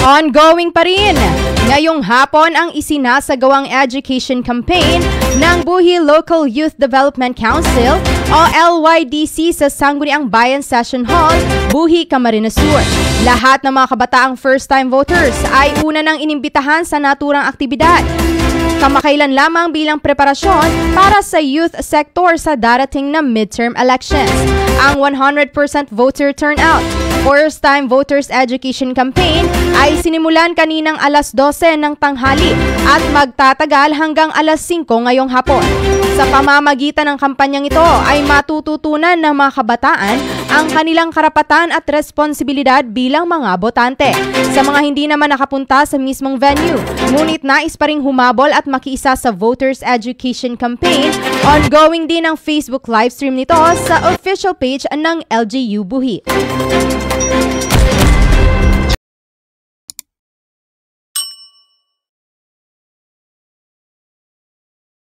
Ongoing pa rin ngayong hapon ang isinasagawang education campaign ng Buhi Local Youth Development Council o LYDC sa Sangguniang Bayan Session Hall, Buhi, Camarines Sur. Lahat ng mga kabataang first-time voters ay una nang inimbitahan sa naturang aktibidad. Kamakailan lamang bilang preparasyon para sa youth sector sa darating na midterm elections. Ang 100% voter turnout First-Time Voters Education Campaign ay sinimulan kaninang alas 12 ng tanghali at magtatagal hanggang alas 5 ngayong hapon. Sa pamamagitan ng kampanyang ito ay matututunan ng mga kabataan ang kanilang karapatan at responsibilidad bilang mga botante. Sa mga hindi naman nakapunta sa mismong venue, ngunit nais pa ring humabol at makiisa sa Voters Education Campaign, ongoing din ang Facebook livestream nito sa official page ng LGU Buhi.